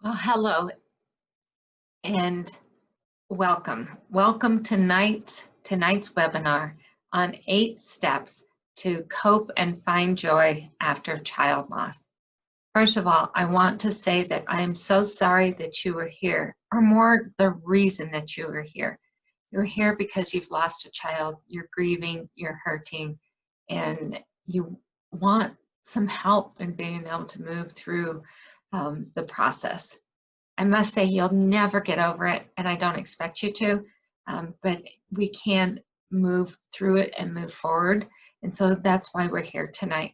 Well, hello and welcome. Welcome to tonight's webinar on 8 steps to cope and find joy after child loss. First of all, I want to say that I am so sorry that you are here, or more, the reason that you are here. You're here because you've lost a child, you're grieving, you're hurting, and you want some help in being able to move through the process. I must say you'll never get over it, and I don't expect you to, but we can move through it and move forward, and so that's why we're here tonight.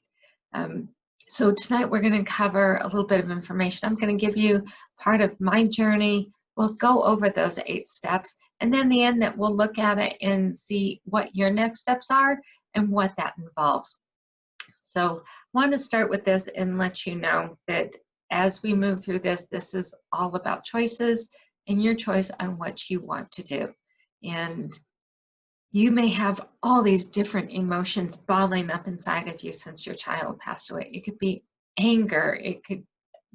So tonight we're going to cover a little bit of information. I'm going to give you part of my journey. We'll go over those 8 steps, and then the end that we'll look at it and see what your next steps are and what that involves. So I want to start with this and let you know that as we move through this, this is all about choices and your choice on what you want to do. And you may have all these different emotions bottling up inside of you since your child passed away. It could be anger, it could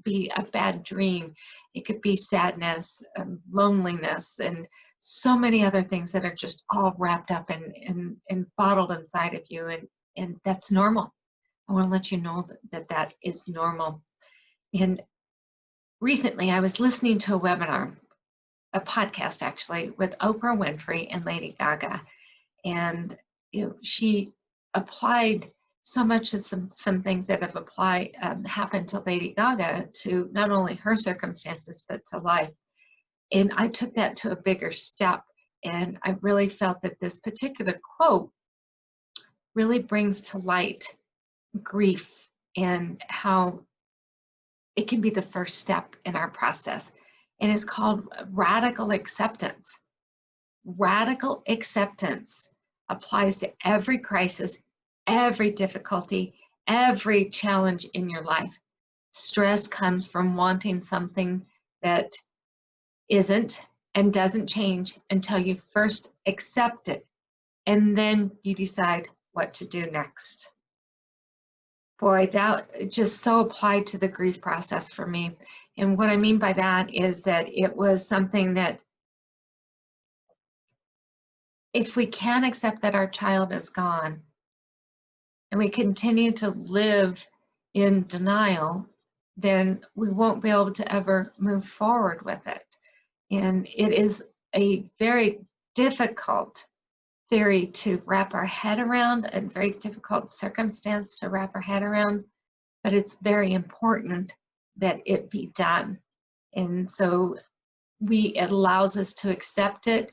be a bad dream, it could be sadness, loneliness, and so many other things that are just all wrapped up and bottled inside of you, and that's normal. I want to let you know that that is normal. And recently I was listening to a webinar, a podcast actually, with Oprah Winfrey and Lady Gaga. And she applied so much of some things that have happened to Lady Gaga to not only her circumstances, but to life. And I took that to a bigger step. And I really felt that this particular quote really brings to light grief and how it can be the first step in our process. And it's called radical acceptance. Radical acceptance applies to every crisis, every difficulty, every challenge in your life. Stress comes from wanting something that isn't and doesn't change until you first accept it, and then you decide what to do next. Boy, that just so applied to the grief process for me. And what I mean by that is that it was something that if we can't accept that our child is gone and we continue to live in denial, then we won't be able to ever move forward with it. And it is a very difficult theory to wrap our head around, a very difficult circumstance to wrap our head around, but it's very important that it be done. And so it allows us to accept it,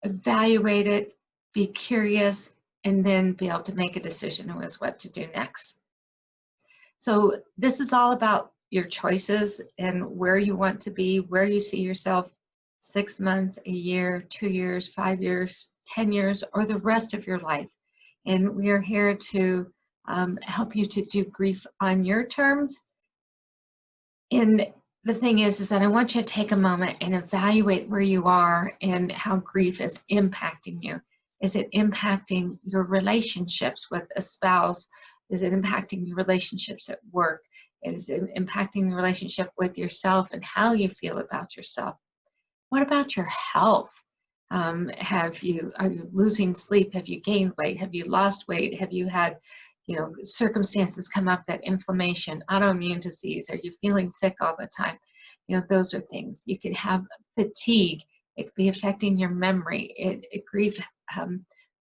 evaluate it, be curious, and then be able to make a decision as what to do next. So this is all about your choices and where you want to be, where you see yourself 6 months, a year, 2 years, 5 years, 10 years, or the rest of your life. And we are here to help you to do grief on your terms. And the thing is that I want you to take a moment and evaluate where you are and how grief is impacting you. Is it impacting your relationships with a spouse? Is it impacting your relationships at work? Is it impacting your relationship with yourself and how you feel about yourself? What about your health? Are you losing sleep? Have you gained weight? Have you lost weight? Have you had circumstances come up, that inflammation, autoimmune disease? Are you feeling sick all the time? Those are things. You could have fatigue. It could be affecting your memory. Grief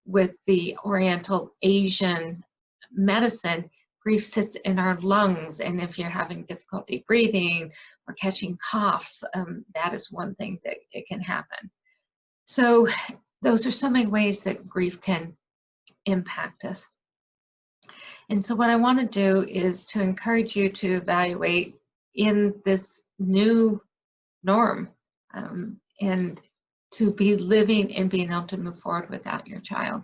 with the Oriental Asian medicine, grief sits in our lungs, and if you're having difficulty breathing or catching coughs, that is one thing that it can happen. So those are so many ways that grief can impact us. And so what I want to do is to encourage you to evaluate in this new norm and to be living and being able to move forward without your child.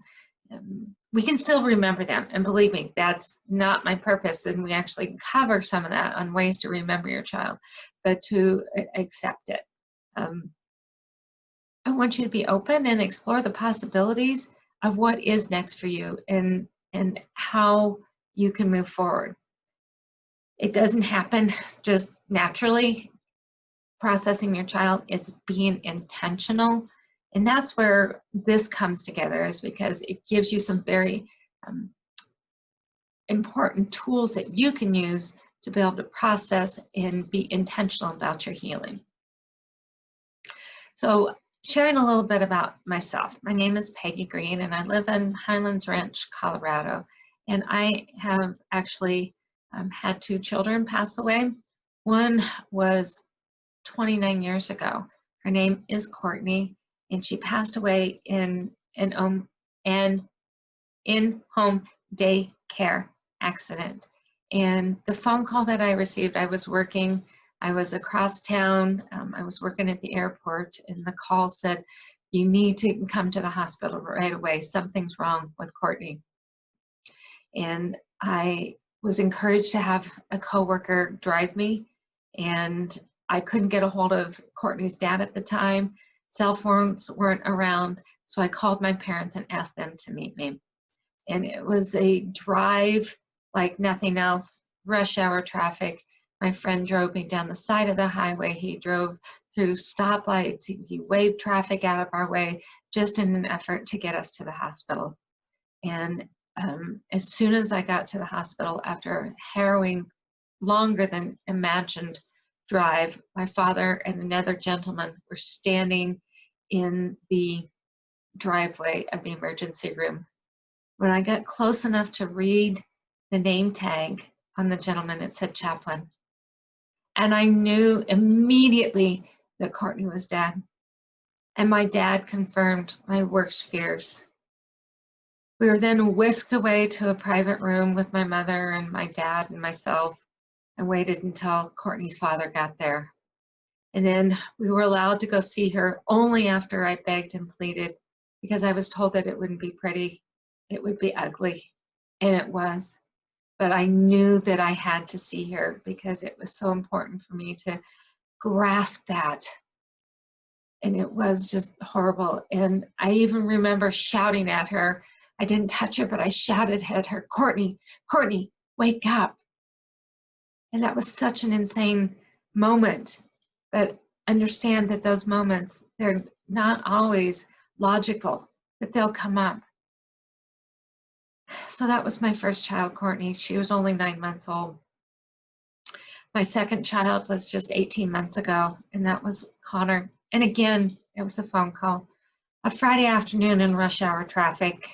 We can still remember them, and believe me, that's not my purpose, and we actually cover some of that on ways to remember your child, but to accept it. I want you to be open and explore the possibilities of what is next for you and how you can move forward. It doesn't happen just naturally. processing your child, it's being intentional. And that's where this comes together, is because it gives you some very important tools that you can use to be able to process and be intentional about your healing. So sharing a little bit about myself. My name is Peggy Green, and I live in Highlands Ranch, Colorado. And I have actually had 2 children pass away. One was 29 years ago. Her name is Courtney, and she passed away in an in-home daycare accident. And the phone call that I received, I was across town, I was working at the airport, and the call said, "You need to come to the hospital right away. Something's wrong with Courtney." And I was encouraged to have a coworker drive me, and I couldn't get a hold of Courtney's dad at the time. Cell phones weren't around, so I called my parents and asked them to meet me. And it was a drive like nothing else, rush hour traffic. My friend drove me down the side of the highway. He drove through stoplights. He waved traffic out of our way just in an effort to get us to the hospital. And as soon as I got to the hospital, after a harrowing, longer than imagined drive, my father and another gentleman were standing in the driveway of the emergency room. When I got close enough to read the name tag on the gentleman, it said chaplain. And I knew immediately that Courtney was dead. And my dad confirmed my worst fears. We were then whisked away to a private room with my mother and my dad and myself, and waited until Courtney's father got there. And then we were allowed to go see her only after I begged and pleaded, because I was told that it wouldn't be pretty, it would be ugly, and it was. But I knew that I had to see her because it was so important for me to grasp that. And it was just horrible. And I even remember shouting at her. I didn't touch her, but I shouted at her, "Courtney, Courtney, wake up." And that was such an insane moment. But understand that those moments, they're not always logical, that they'll come up. So that was my first child, Courtney. She was only 9 months old. My second child was just 18 months ago, and that was Connor. And again, it was a phone call, a Friday afternoon in rush hour traffic.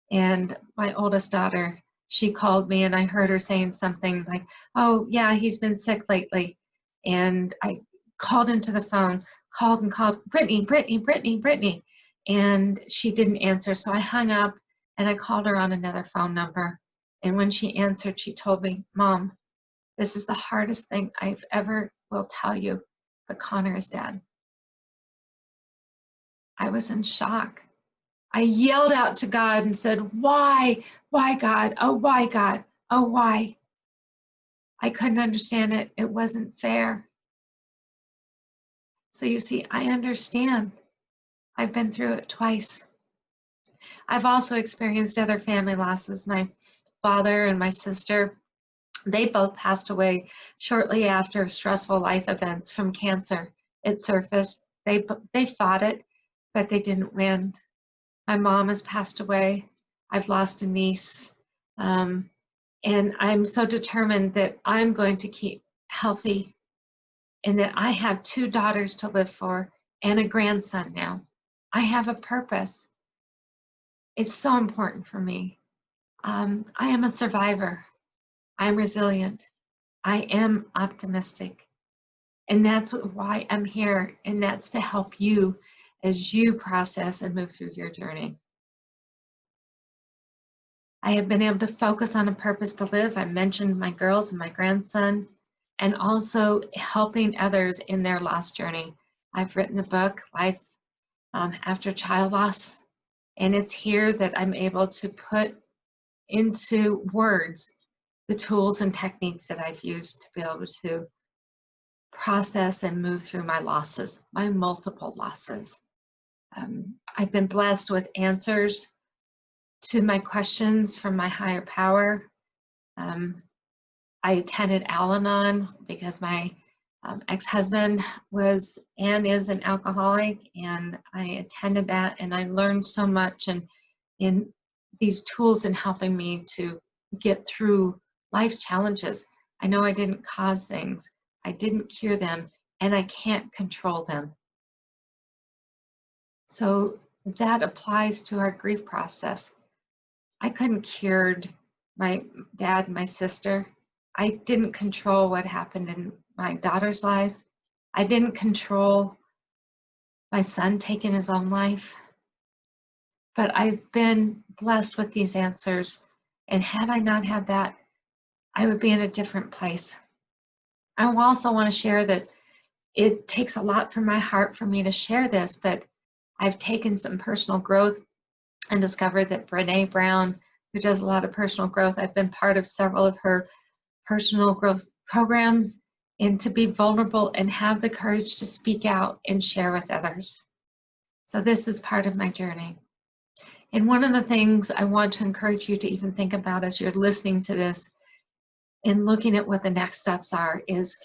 And my oldest daughter, she called me, and I heard her saying something like, "Oh yeah, he's been sick lately." And I called into the phone, called and called, "Brittany, Brittany, Brittany, Brittany." And she didn't answer, so I hung up and I called her on another phone number. And when she answered, she told me, "Mom, this is the hardest thing I've ever will tell you, but Connor is dead." I was in shock. I yelled out to God and said, "Why? Why, God? Oh, why, God? Oh, why?" I couldn't understand it. It wasn't fair. So you see, I understand. I've been through it twice. I've also experienced other family losses. My father and my sister, they both passed away shortly after stressful life events from cancer. It surfaced. They fought it, but they didn't win. My mom has passed away. I've lost a niece. And I'm so determined that I'm going to keep healthy, and that I have 2 daughters to live for and a grandson now. I have a purpose. It's so important for me. I am a survivor. I'm resilient. I am optimistic. And that's why I'm here, and that's to help you as you process and move through your journey. I have been able to focus on a purpose to live. I mentioned my girls and my grandson, and also helping others in their loss journey. I've written a book, Life After Child Loss, and it's here that I'm able to put into words the tools and techniques that I've used to be able to process and move through my losses, my multiple losses. I've been blessed with answers to my questions from my higher power. I attended Al-Anon because my ex-husband was and is an alcoholic, and I attended that, and I learned so much and in these tools in helping me to get through life's challenges. I know I didn't cause things, I didn't cure them, and I can't control them. So that applies to our grief process. I couldn't cure my dad and my sister. I didn't control what happened in my daughter's life. I didn't control my son taking his own life. But I've been blessed with these answers. And had I not had that, I would be in a different place. I also want to share that it takes a lot from my heart for me to share this, but I've taken some personal growth and discovered that Brene Brown, who does a lot of personal growth, I've been part of several of her personal growth programs, and to be vulnerable and have the courage to speak out and share with others. So this is part of my journey. And one of the things I want to encourage you to even think about as you're listening to this and looking at what the next steps are is,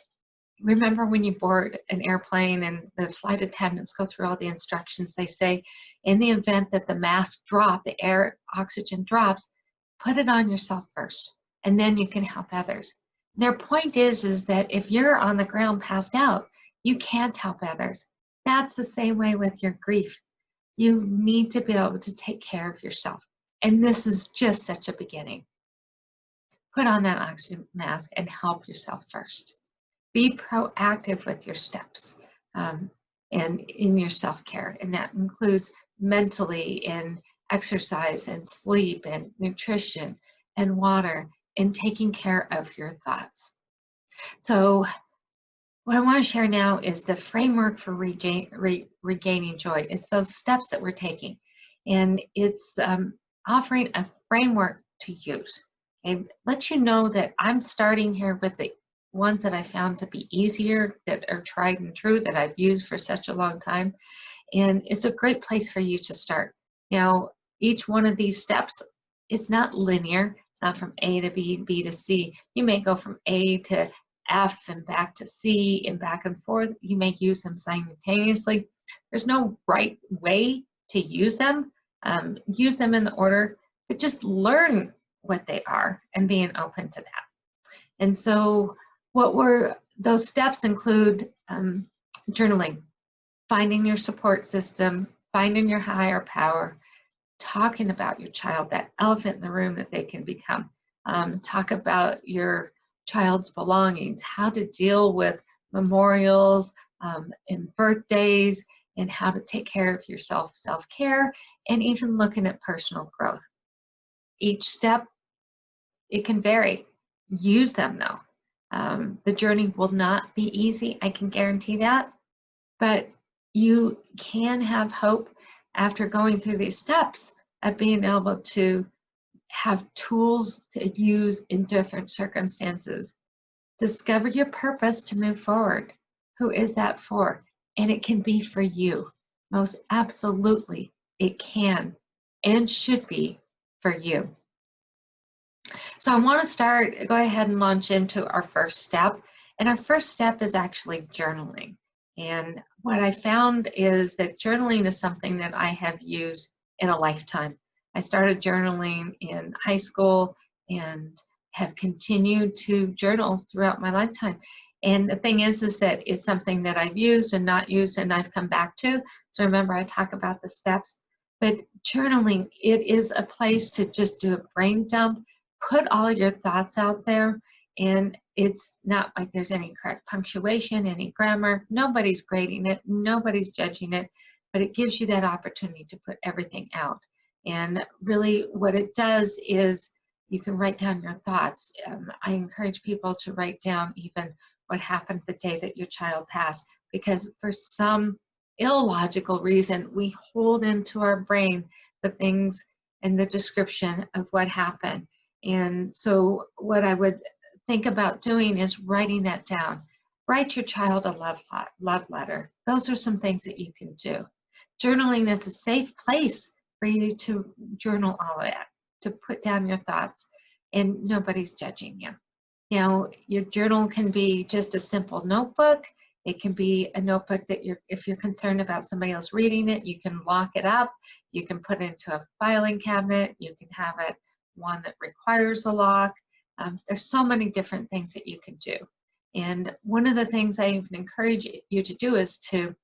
remember when you board an airplane and the flight attendants go through all the instructions, they say, in the event that the mask drop, the air oxygen drops, put it on yourself first, and then you can help others. Their point is that if you're on the ground passed out, you can't help others. That's the same way with your grief. You need to be able to take care of yourself. And this is just such a beginning. Put on that oxygen mask and help yourself first. Be proactive with your steps and in your self-care. And that includes mentally and exercise and sleep and nutrition and water and taking care of your thoughts. So what I want to share now is the framework for regaining joy. It's those steps that we're taking. And it's offering a framework to use. Okay? Let you know that I'm starting here with the ones that I found to be easier, that are tried and true, that I've used for such a long time. And it's a great place for you to start. Now, each one of these steps is not linear. It's not from A to B, B to C. You may go from A to F and back to C and back and forth. You may use them simultaneously. There's no right way to use them. Use them in the order, but just learn what they are and being open to that. And so those steps include journaling, finding your support system, finding your higher power, talking about your child, that elephant in the room that they can become. Talk about your child's belongings, how to deal with memorials and birthdays, and how to take care of yourself, self-care, and even looking at personal growth. Each step, it can vary. Use them though. The journey will not be easy, I can guarantee that, but you can have hope after going through these steps of being able to have tools to use in different circumstances. Discover your purpose to move forward. Who is that for? And it can be for you. Most absolutely, it can and should be for you. So I want to go ahead and launch into our first step. And our first step is actually journaling. And what I found is that journaling is something that I have used in a lifetime. I started journaling in high school and have continued to journal throughout my lifetime. And the thing is that it's something that I've used and not used and I've come back to. So remember, I talk about the steps, but journaling, it is a place to just do a brain dump, put all your thoughts out there, and it's not like there's any correct punctuation, any grammar, nobody's grading it, nobody's judging it, but it gives you that opportunity to put everything out. And really what it does is you can write down your thoughts. I encourage people to write down even what happened the day that your child passed, because for some illogical reason, we hold into our brain the things and the description of what happened. And so what I would think about doing is writing that down. Write your child a love letter. Those are some things that you can do. Journaling is a safe place for you to journal all of that, to put down your thoughts, and nobody's judging you. You know, your journal can be just a simple notebook. It can be a notebook that if you're concerned about somebody else reading it, you can lock it up. You can put it into a filing cabinet. You can have it one that requires a lock. There's so many different things that you can do. And one of the things I even encourage you to do is to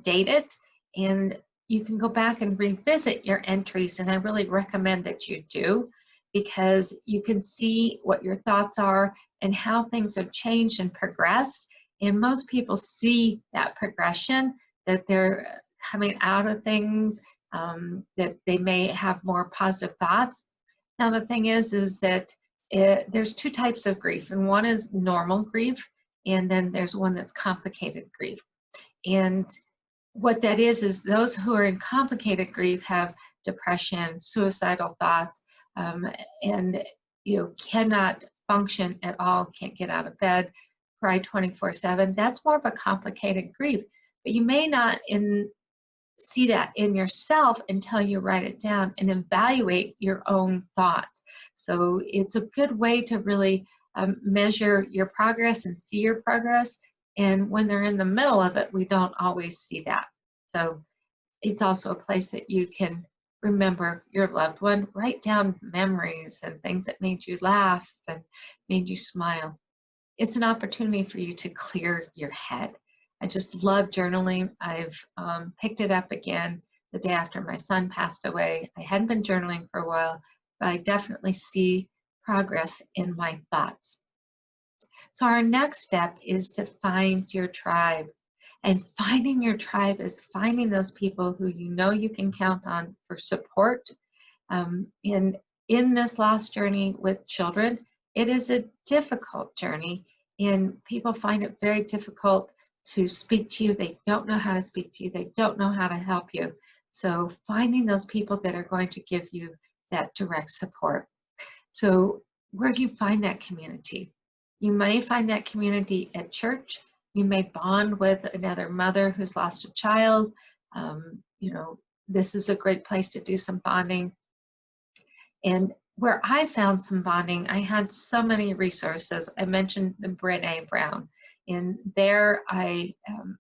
date it, and you can go back and revisit your entries, and I really recommend that you do, because you can see what your thoughts are and how things have changed and progressed. And most people see that progression, that they're coming out of things, that they may have more positive thoughts. Now the thing is that there's two types of grief, and one is normal grief, and then there's one that's complicated grief. And what that is those who are in complicated grief have depression, suicidal thoughts, and cannot function at all, can't get out of bed, cry 24/7. That's more of a complicated grief, but you may not see that in yourself until you write it down and evaluate your own thoughts. So it's a good way to really measure your progress and see your progress. And when they're in the middle of it, we don't always see that. So it's also a place that you can remember your loved one, write down memories and things that made you laugh and made you smile. It's an opportunity for you to clear your head. I just love journaling. I've picked it up again the day after my son passed away. I hadn't been journaling for a while, but I definitely see progress in my thoughts. So our next step is to find your tribe. And finding your tribe is finding those people who you know you can count on for support. In this loss journey with children, it is a difficult journey, and people find it very difficult to speak to you. They don't know how to speak to you. They don't know how to help you. So finding those people that are going to give you that direct support. So where do you find that community? You may find that community at church. You may bond with another mother who's lost a child. This is a great place to do some bonding. And where I found some bonding, I had so many resources. I mentioned the Brené Brown. And there I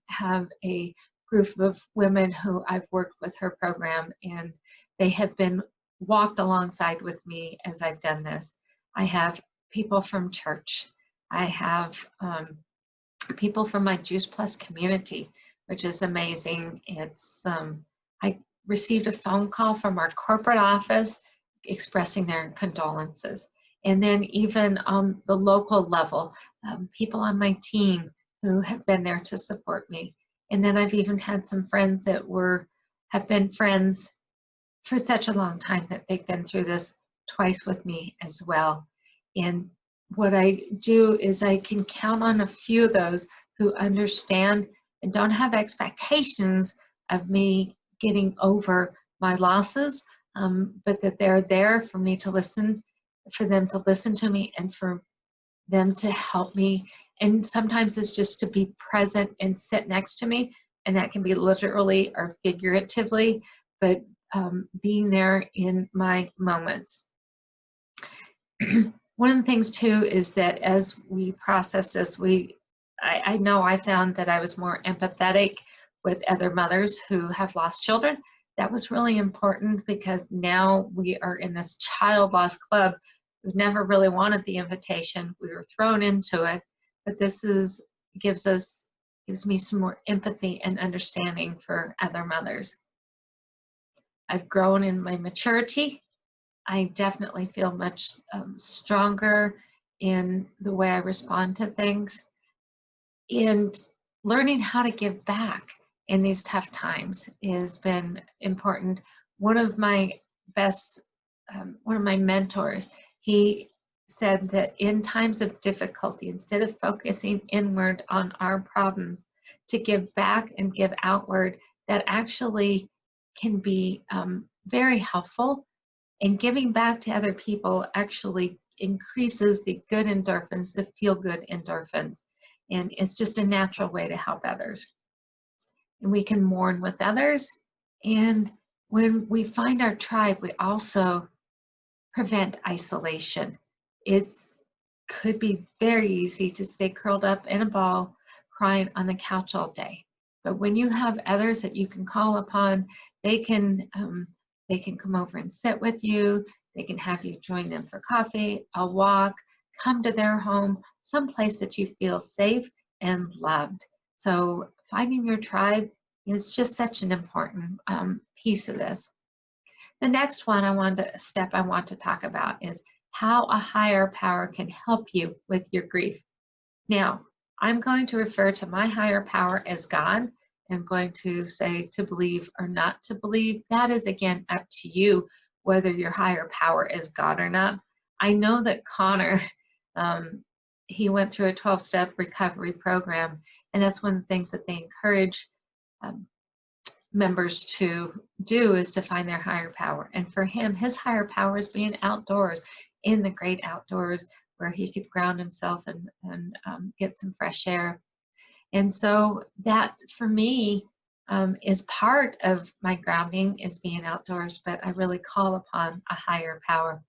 have a group of women who I've worked with her program, and they have been walked alongside with me as I've done this. I have people from church. I have people from my Juice Plus community, which is amazing. It's I received a phone call from our corporate office expressing their condolences. And then even on the local level, people on my team who have been there to support me. And then I've even had some friends that have been friends for such a long time that they've been through this twice with me as well. And what I do is I can count on a few of those who understand and don't have expectations of me getting over my losses, but that they're there for me to listen, for them to listen to me, and for them to help me. And sometimes it's just to be present and sit next to me, and that can be literally or figuratively, but being there in my moments. One of the things too is that as we process this, I know I found that I was more empathetic with other mothers who have lost children. That was really important, because now we are in this child loss club. We've never really wanted the invitation. We were thrown into it, but this gives me some more empathy and understanding for other mothers. I've grown in my maturity. I definitely feel much stronger in the way I respond to things, and learning how to give back in these tough times has been important. One of my mentors, he said that in times of difficulty, instead of focusing inward on our problems, to give back and give outward, that actually can be very helpful. And giving back to other people actually increases the good endorphins, the feel-good endorphins. And it's just a natural way to help others. And we can mourn with others. And when we find our tribe, we also prevent isolation. It's could be very easy to stay curled up in a ball, crying on the couch all day. But when you have others that you can call upon, they can come over and sit with you. They can have you join them for coffee, a walk, come to their home, someplace that you feel safe and loved. So finding your tribe is just such an important piece of this. The next one I want to talk about is how a higher power can help you with your grief. Now, I'm going to refer to my higher power as God. I'm going to say to believe or not to believe. That is, again, up to you, whether your higher power is God or not. I know that Connor, he went through a 12-step recovery program, and that's one of the things that they encourage members to do, is to find their higher power. And for him, his higher power is being outdoors, in the great outdoors, where he could ground himself and get some fresh air. And so that, for me, is part of my grounding, is being outdoors, but I really call upon a higher power.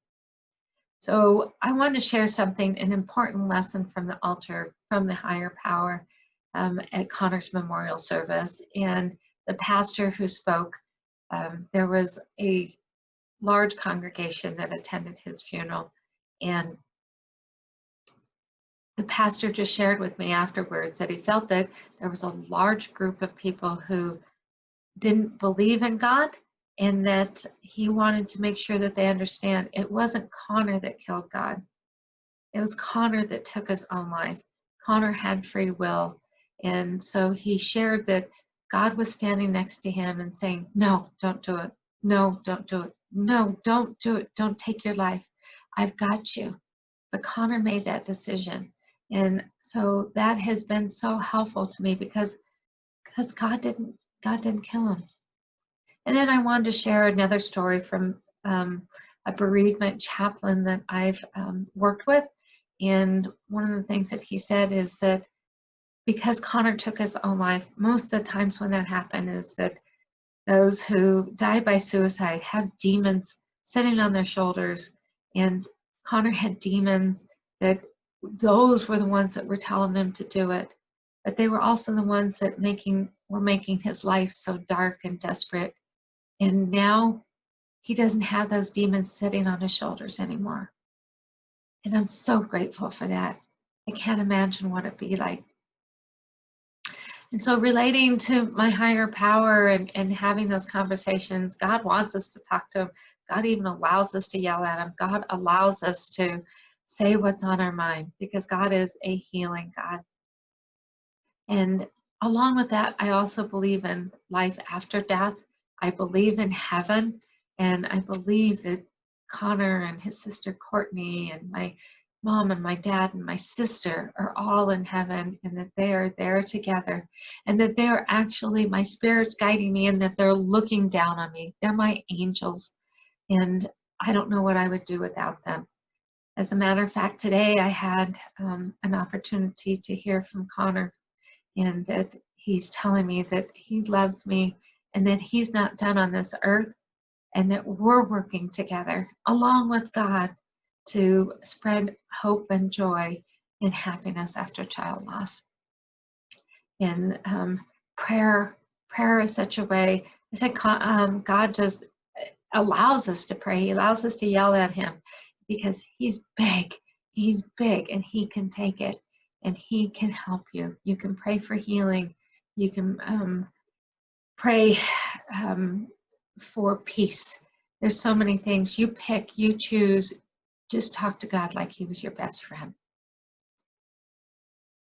So I want to share something, an important lesson from the altar, from the higher power, at Connor's memorial service. And the pastor who spoke, there was a large congregation that attended his funeral, and the pastor just shared with me afterwards that he felt that there was a large group of people who didn't believe in God, and that he wanted to make sure that they understand it wasn't Connor that killed God. It was Connor that took his own life. Connor had free will. And so he shared that God was standing next to him and saying, no, don't do it. No, don't do it. No, don't do it. Don't take your life. I've got you. But Connor made that decision. And so that has been so helpful to me, because God didn't kill him. And then I wanted to share another story from a bereavement chaplain that I've worked with. And one of the things that he said is that because Connor took his own life, most of the times when that happened is that those who die by suicide have demons sitting on their shoulders. And Connor had demons that those were the ones that were telling him to do it. But they were also the ones that were making his life so dark and desperate. And now he doesn't have those demons sitting on his shoulders anymore. And I'm so grateful for that. I can't imagine what it'd be like. And so relating to my higher power and having those conversations, God wants us to talk to him. God even allows us to yell at him. God allows us to say what's on our mind, because God is a healing God. And along with that, I also believe in life after death. I believe in heaven, and I believe that Connor and his sister Courtney and my mom and my dad and my sister are all in heaven, and that they are there together, and that they are actually my spirits guiding me, and that they're looking down on me. They're my angels, and I don't know what I would do without them. As a matter of fact, today I had an opportunity to hear from Connor, and that he's telling me that he loves me, and that he's not done on this earth, and that we're working together along with God to spread hope and joy and happiness after child loss. And prayer is such a way. I said God just allows us to pray. He allows us to yell at him, because he's big. He's big, and he can take it, and he can help you. You can pray for healing. You can pray for peace. There's so many things. You pick, you choose. Just talk to God like he was your best friend.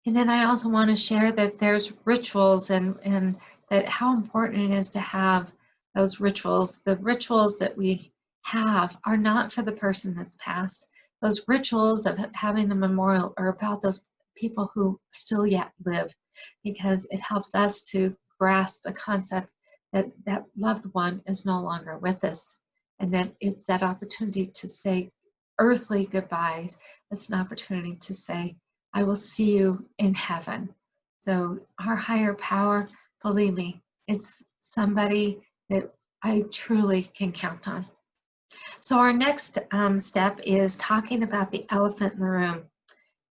And then I also want to share that there's rituals, and that how important it is to have those rituals. The rituals that we have are not for the person that's passed. Those rituals of having a memorial are about those people who still yet live, because it helps us to grasp the concept that that loved one is no longer with us, and that it's that opportunity to say earthly goodbyes. It's an opportunity to say, I will see you in heaven. So our higher power, believe me, it's somebody that I truly can count on. So our next step is talking about the elephant in the room.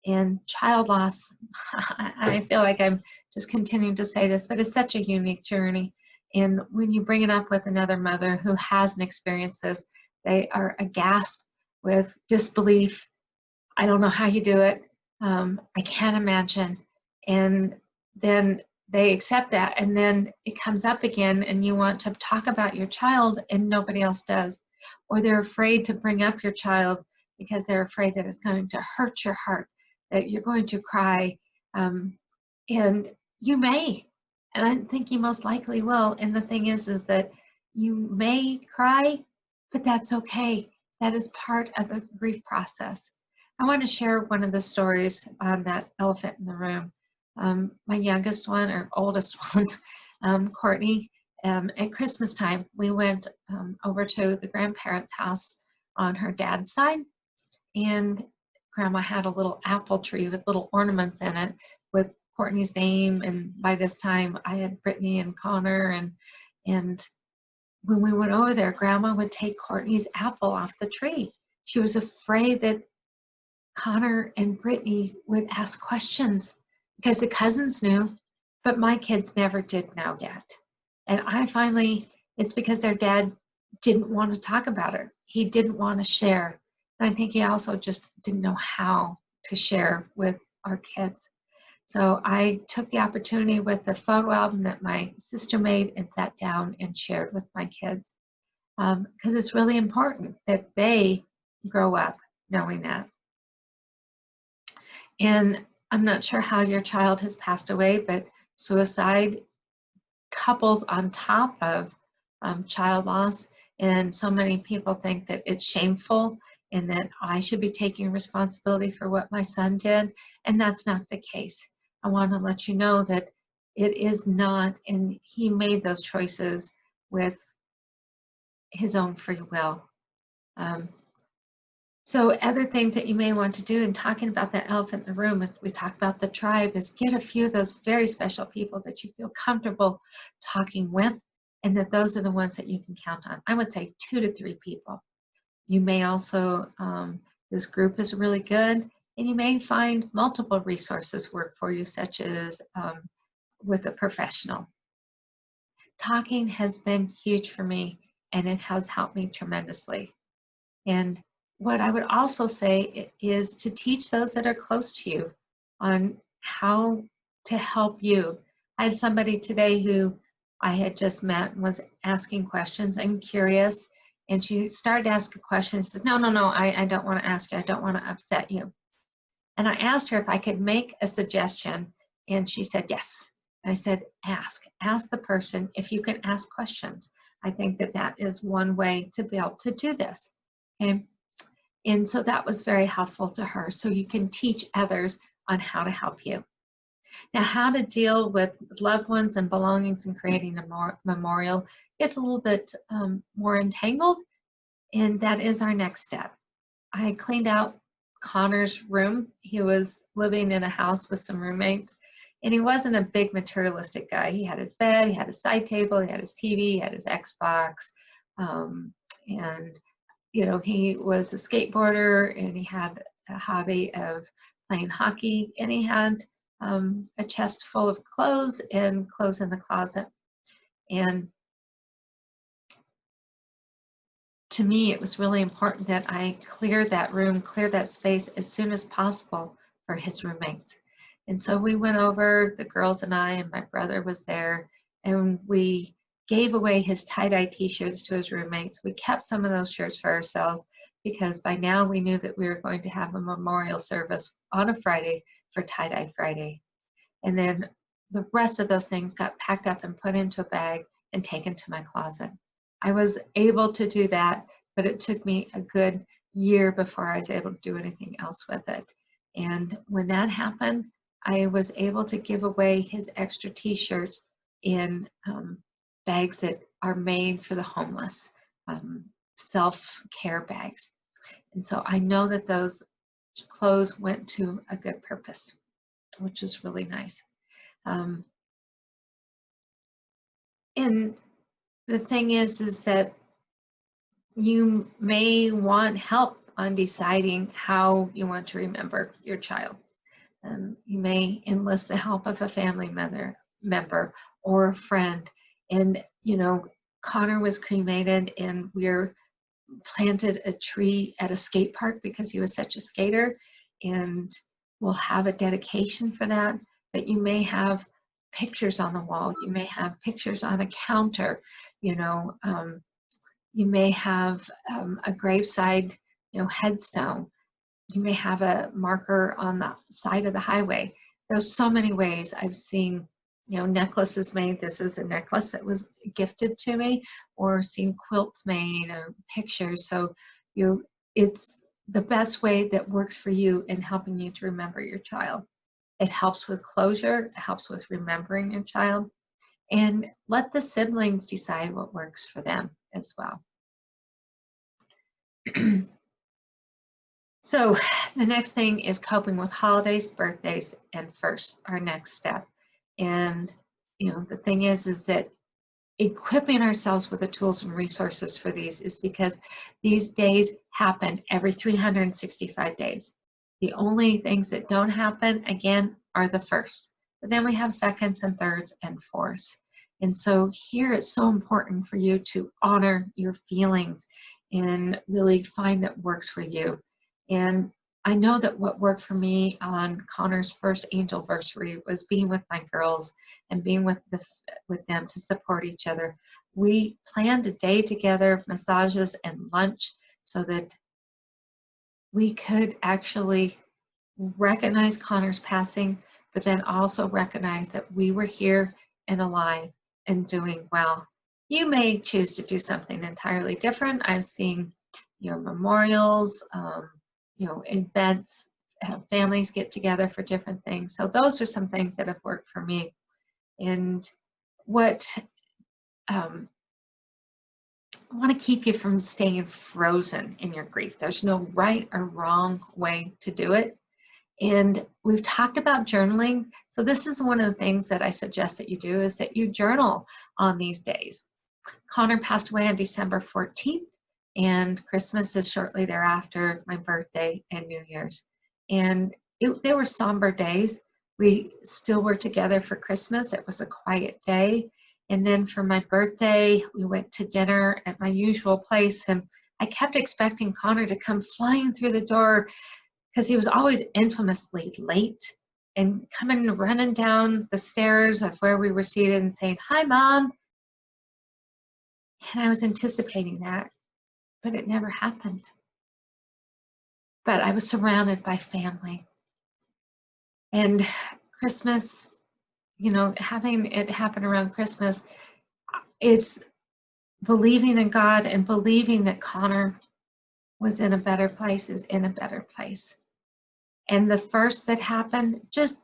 And child loss, I feel like I'm just continuing to say this, but it's such a unique journey. And when you bring it up with another mother who hasn't experienced this, they are aghast with disbelief. I don't know how you do it. I can't imagine. And then they accept that, and then it comes up again, and you want to talk about your child, and nobody else does. Or they're afraid to bring up your child because they're afraid that it's going to hurt your heart, that you're going to cry. And you may, and I think you most likely will. And the thing is that you may cry, but that's okay. That is part of the grief process. I want to share one of the stories on that elephant in the room. My youngest one, or oldest one, Courtney, at Christmas time, we went over to the grandparents' house on her dad's side, and Grandma had a little apple tree with little ornaments in it with Courtney's name. And by this time, I had Brittany and Connor, and when we went over there, Grandma would take Courtney's apple off the tree. She was afraid that Connor and Brittany would ask questions because the cousins knew, but my kids never did know yet. And it's because their dad didn't want to talk about her. He didn't want to share. And I think he also just didn't know how to share with our kids. So I took the opportunity with the photo album that my sister made and sat down and shared with my kids. Because it's really important that they grow up knowing that. And I'm not sure how your child has passed away, but suicide couples on top of child loss. And so many people think that it's shameful and that I should be taking responsibility for what my son did. And that's not the case. I want to let you know that it is not, and he made those choices with his own free will. So other things that you may want to do in talking about that elephant in the room, if we talk about the tribe, is get a few of those very special people that you feel comfortable talking with, and that those are the ones that you can count on. I would say 2 to 3 people. You may also, this group is really good, and you may find multiple resources work for you, such as with a professional. Talking has been huge for me, and it has helped me tremendously. And what I would also say is to teach those that are close to you on how to help you. I had somebody today who I had just met and was asking questions and curious, and she started to ask a question and said, no, I don't want to ask you. I don't want to upset you. And I asked her if I could make a suggestion, and she said yes. And I said, ask the person if you can ask questions. I think that is one way to be able to do this. Okay. And so that was very helpful to her. So you can teach others on how to help you. Now, how to deal with loved ones and belongings and creating a memorial gets a little bit more entangled, and that is our next step. I cleaned out Connor's room. He was living in a house with some roommates, and he wasn't a big materialistic guy. He had his bed, he had his side table, he had his TV, he had his Xbox, and you know, he was a skateboarder, and he had a hobby of playing hockey, and he had a chest full of clothes and clothes in the closet. And to me, it was really important that I clear that room, clear that space as soon as possible for his roommates. And so we went over, the girls and I, and my brother was there, and we gave away his tie-dye t-shirts to his roommates. We kept some of those shirts for ourselves because by now we knew that we were going to have a memorial service on a Friday for Tie-Dye Friday. And then the rest of those things got packed up and put into a bag and taken to my closet. I was able to do that, but it took me a good year before I was able to do anything else with it. And when that happened, I was able to give away his extra t-shirts in bags that are made for the homeless, self-care bags. And so I know that those clothes went to a good purpose, which is really nice. And the thing is that you may want help on deciding how you want to remember your child. You may enlist the help of a family member or a friend. And, Connor was cremated, and we're planted a tree at a skate park because he was such a skater, and we'll have a dedication for that. But you may have pictures on the wall, you may have pictures on a counter, you may have a graveside, headstone. You may have a marker on the side of the highway. There's so many ways I've seen, necklaces made. This is a necklace that was gifted to me, or seen quilts made, or pictures. So it's the best way that works for you in helping you to remember your child. It helps with closure, it helps with remembering your child, and let the siblings decide what works for them as well. So the next thing is coping with holidays, birthdays, and first, our next step. And, the thing is that equipping ourselves with the tools and resources for these is because these days happen every 365 days. The only things that don't happen, again, are the first. But then we have seconds and thirds and fourths. And so here it's so important for you to honor your feelings and really find that works for you. And I know that what worked for me on Connor's first angelversary was being with my girls and being with them to support each other. We planned a day together, massages and lunch, so that we could actually recognize Connor's passing, but then also recognize that we were here and alive and doing well. You may choose to do something entirely different. I've seen, memorials, events, families get together for different things. So those are some things that have worked for me. And what I want to keep you from staying frozen in your grief. There's no right or wrong way to do it. And we've talked about journaling. So this is one of the things that I suggest that you do, is that you journal on these days. Connor passed away on December 14th. And Christmas is shortly thereafter, my birthday and New Year's. And they were somber days. We still were together for Christmas. It was a quiet day. And then for my birthday, we went to dinner at my usual place. And I kept expecting Connor to come flying through the door, because he was always infamously late, and coming running down the stairs of where we were seated and saying, "Hi, Mom." And I was anticipating that, but it never happened. But I was surrounded by family. And Christmas, having it happen around Christmas, it's believing in God and believing that Connor was in a better place, is in a better place. And the first that happened, just,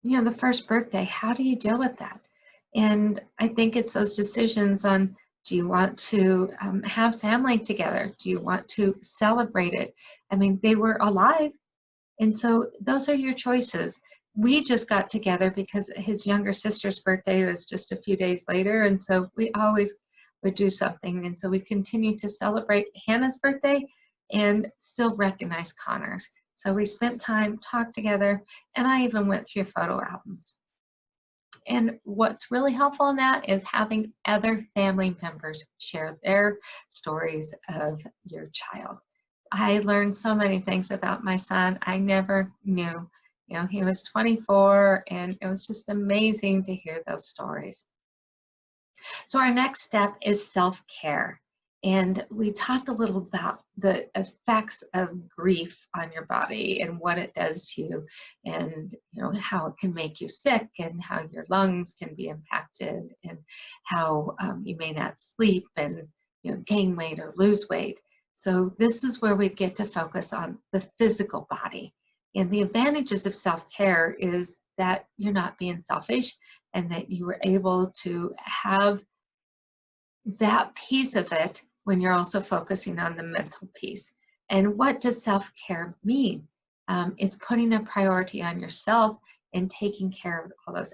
the first birthday, how do you deal with that? And I think it's those decisions on, do you want to have family together? Do you want to celebrate it? I mean, they were alive. And so those are your choices. We just got together because his younger sister's birthday was just a few days later. And so we always would do something. And so we continued to celebrate Hannah's birthday and still recognize Connor's. So we spent time, talked together, and I even went through photo albums. And what's really helpful in that is having other family members share their stories of your child. I learned so many things about my son I never knew. He was 24, and it was just amazing to hear those stories. So our next step is self-care. And we talked a little about the effects of grief on your body and what it does to you, and how it can make you sick, and how your lungs can be impacted, and how you may not sleep and gain weight or lose weight. So this is where we get to focus on the physical body. And the advantages of self-care is that you're not being selfish, and that you were able to have that piece of it when you're also focusing on the mental piece. And what does self-care mean? It's putting a priority on yourself and taking care of all those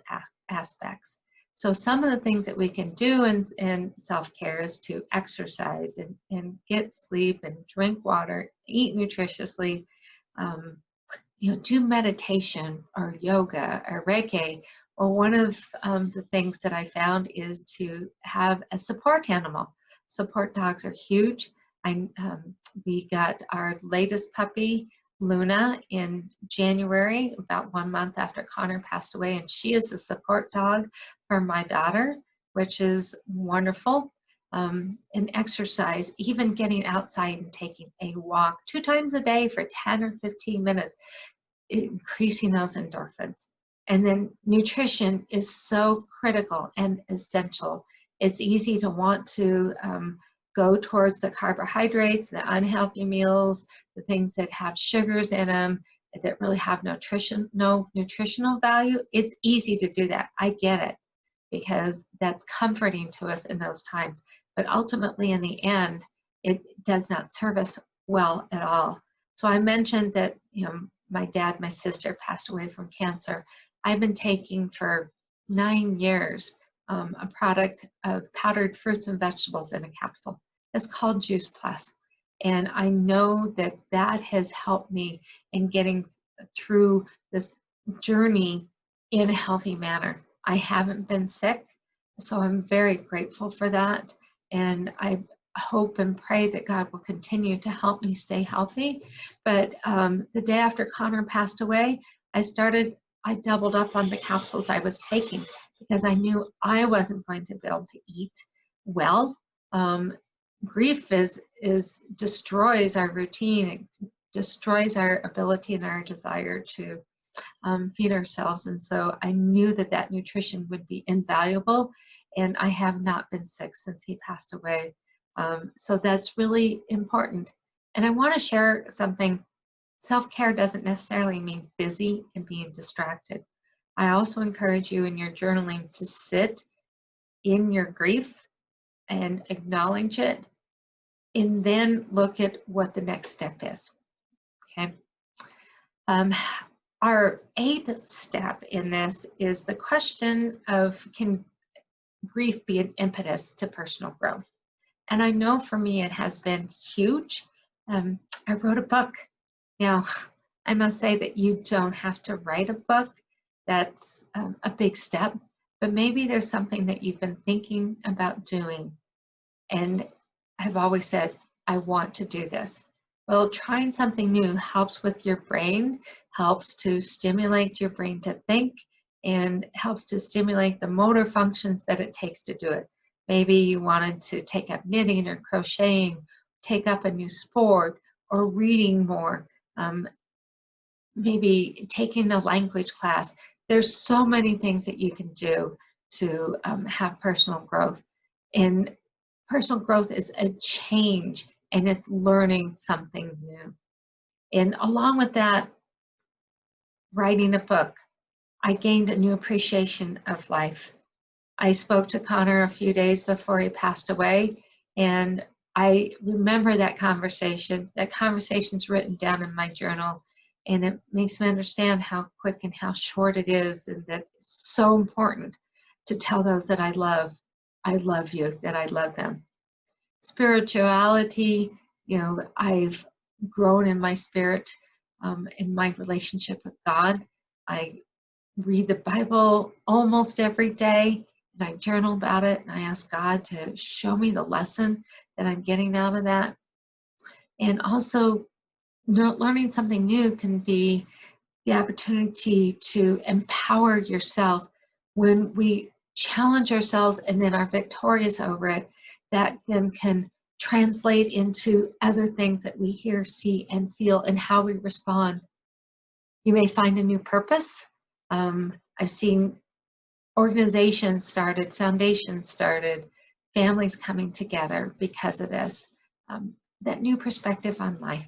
aspects. So some of the things that we can do in self-care is to exercise and get sleep and drink water, eat nutritiously, do meditation or yoga or Reiki. Or one of the things that I found is to have a support animal. Support dogs are huge. We got our latest puppy, Luna, in January, about 1 month after Connor passed away, and she is a support dog for my daughter, which is wonderful. And exercise, even getting outside and taking a walk 2 times a day for 10 or 15 minutes, increasing those endorphins. And then nutrition is so critical and essential. It's easy to want to go towards the carbohydrates, the unhealthy meals, the things that have sugars in them, that really have no nutritional value. It's easy to do that. I get it, because that's comforting to us in those times. But ultimately, in the end, it does not serve us well at all. So I mentioned that, my dad, my sister passed away from cancer. I've been taking for 9 years a product of powdered fruits and vegetables in a capsule. It's called Juice Plus. And I know that that has helped me in getting through this journey in a healthy manner. I haven't been sick, so I'm very grateful for that. And I hope and pray that God will continue to help me stay healthy. But the day after Connor passed away, I doubled up on the capsules I was taking, because I knew I wasn't going to be able to eat well. Grief destroys our routine. It destroys our ability and our desire to feed ourselves. And so I knew that nutrition would be invaluable, and I have not been sick since he passed away. So that's really important. And I want to share something. Self-care doesn't necessarily mean busy and being distracted. I also encourage you in your journaling to sit in your grief and acknowledge it, and then look at what the next step is. Okay. Our 8th step in this is the question of, can grief be an impetus to personal growth? And I know for me it has been huge. I wrote a book. Now, I must say that you don't have to write a book. That's a big step. But maybe there's something that you've been thinking about doing, and I've always said, I want to do this. Well, trying something new helps with your brain, helps to stimulate your brain to think, and helps to stimulate the motor functions that it takes to do it. Maybe you wanted to take up knitting or crocheting, take up a new sport, or reading more, maybe taking a language class. There's so many things that you can do to have personal growth. And personal growth is a change, and it's learning something new. And along with that, writing a book, I gained a new appreciation of life. I spoke to Connor a few days before he passed away, and I remember that conversation. That conversation's written down in my journal, and it makes me understand how quick and how short it is, and that it's so important to tell those that I love you, that I love them. Spirituality, I've grown in my spirit, in my relationship with God. I read the Bible almost every day, and I journal about it, and I ask God to show me the lesson that I'm getting out of that. And also, learning something new can be the opportunity to empower yourself. When we challenge ourselves and then are victorious over it, that then can translate into other things that we hear, see, and feel, and how we respond. You may find a new purpose. I've seen organizations started, foundations started, families coming together because of this. That new perspective on life,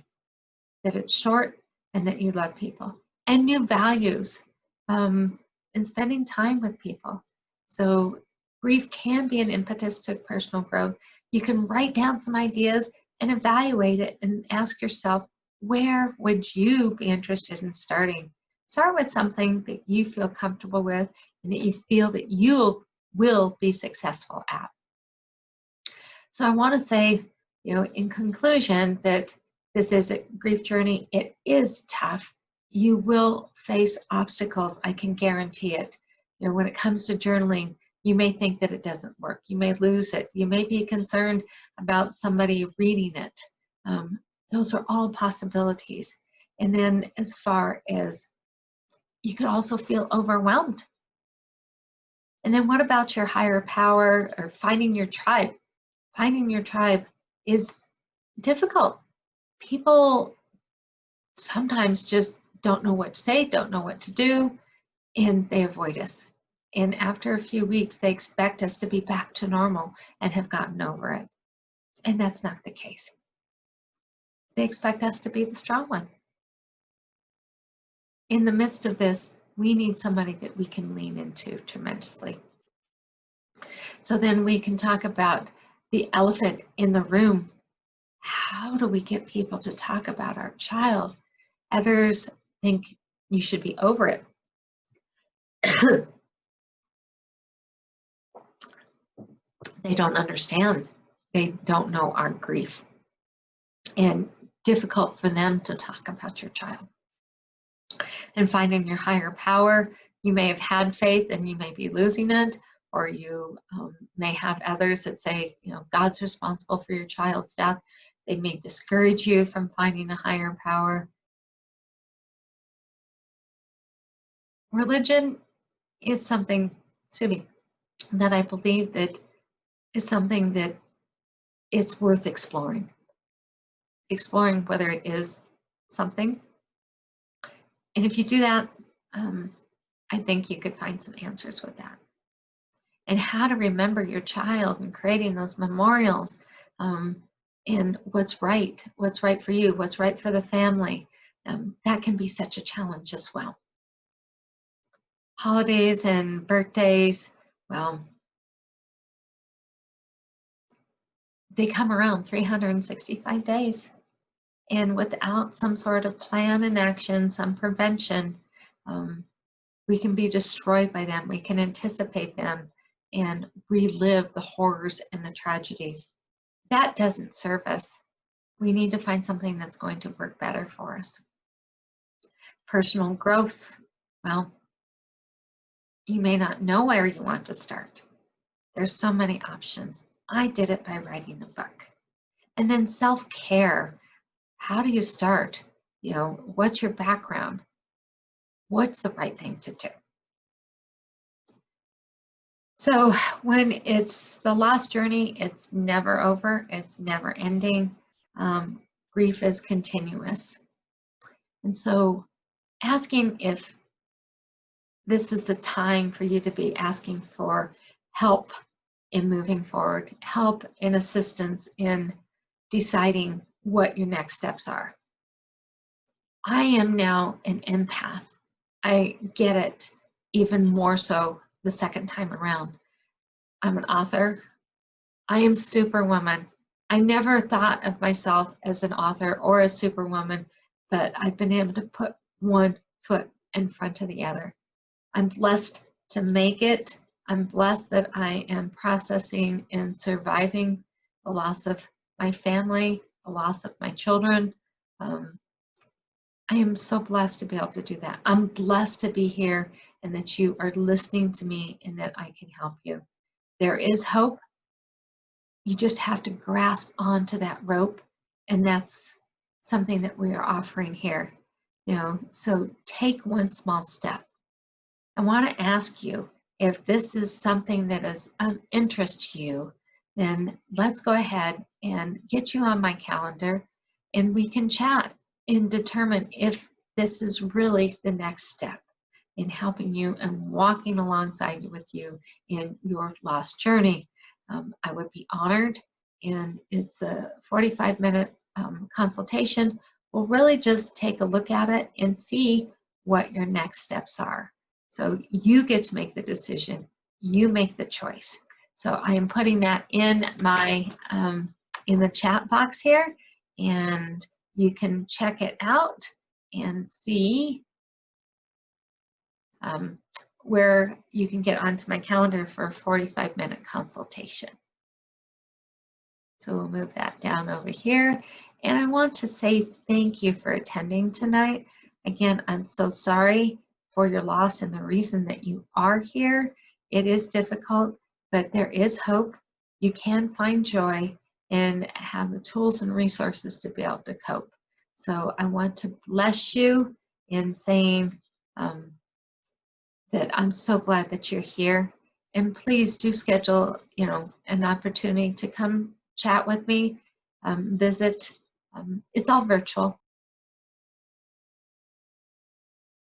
that it's short and that you love people, and new values, and spending time with people. So grief can be an impetus to personal growth. You can write down some ideas and evaluate it and ask yourself, where would you be interested in starting? Start with something that you feel comfortable with and that you feel that you will be successful at. So I want to say, in conclusion, that this is a grief journey. It is tough. You will face obstacles, I can guarantee it. You know, when it comes to journaling, you may think that it doesn't work. You may lose it. You may be concerned about somebody reading it. Those are all possibilities. And then as far as you could also feel overwhelmed. And then what about your higher power or finding your tribe? Finding your tribe is difficult. People sometimes just don't know what to say, don't know what to do, and they avoid us. And after a few weeks, they expect us to be back to normal and have gotten over it. And that's not the case. They expect us to be the strong one. In the midst of this, we need somebody that we can lean into tremendously. So then we can talk about the elephant in the room. How do we get people to talk about our child? Others think you should be over it. They don't understand. They don't know our grief. And difficult for them to talk about your child. And finding your higher power, you may have had faith and you may be losing it, or you may have others that say, you know, God's responsible for your child's death. They may discourage you from finding a higher power. Religion is something, that I believe that is something that is worth exploring. Exploring whether it is something. And if you do that, I think you could find some answers with that. And how to remember your child and creating those memorials, and what's right for you, what's right for the family. That can be such a challenge as well. Holidays and birthdays, well, they come around 365 days. And without some sort of plan and action, some prevention, we can be destroyed by them. We can anticipate them and relive the horrors and the tragedies. That doesn't serve us. We need to find something that's going to work better for us. Personal growth, well, you may not know where you want to start. There's so many options. I did it by writing a book. And then self-care. How do you start? You know, what's your background? What's the right thing to do? So when it's the lost journey, it's never over, it's never ending. Grief is continuous. And so asking if this is the time for you to be asking for help in moving forward, help and assistance in deciding what your next steps are. I am now an empath. I get it even more so the second time around. I'm an author. I am Superwoman. I never thought of myself as an author or a Superwoman, but I've been able to put one foot in front of the other. I'm blessed to make it. I'm blessed that I am processing and surviving the loss of my family, the loss of my children. I am so blessed to be able to do that. I'm blessed to be here and that you are listening to me and that I can help you. There is hope. You just have to grasp onto that rope, and that's something that we are offering here. You know, so take one small step. I want to ask you, if this is something that is of interest to you, then let's go ahead and get you on my calendar and we can chat and determine if this is really the next step in helping you and walking alongside with you in your lost journey. I would be honored, and it's a 45-minute consultation. We'll really just take a look at it and see what your next steps are. So you get to make the decision, you make the choice. So I am putting that in my in the chat box here, and you can check it out and see where you can get onto my calendar for a 45-minute consultation. So we'll move that down over here. And I want to say thank you for attending tonight. Again, I'm so sorry for your loss and the reason that you are here. It is difficult, but there is hope. You can find joy and have the tools and resources to be able to cope. So I want to bless you in saying that I'm so glad that you're here. And please do schedule, an opportunity to come chat with me, visit. It's all virtual.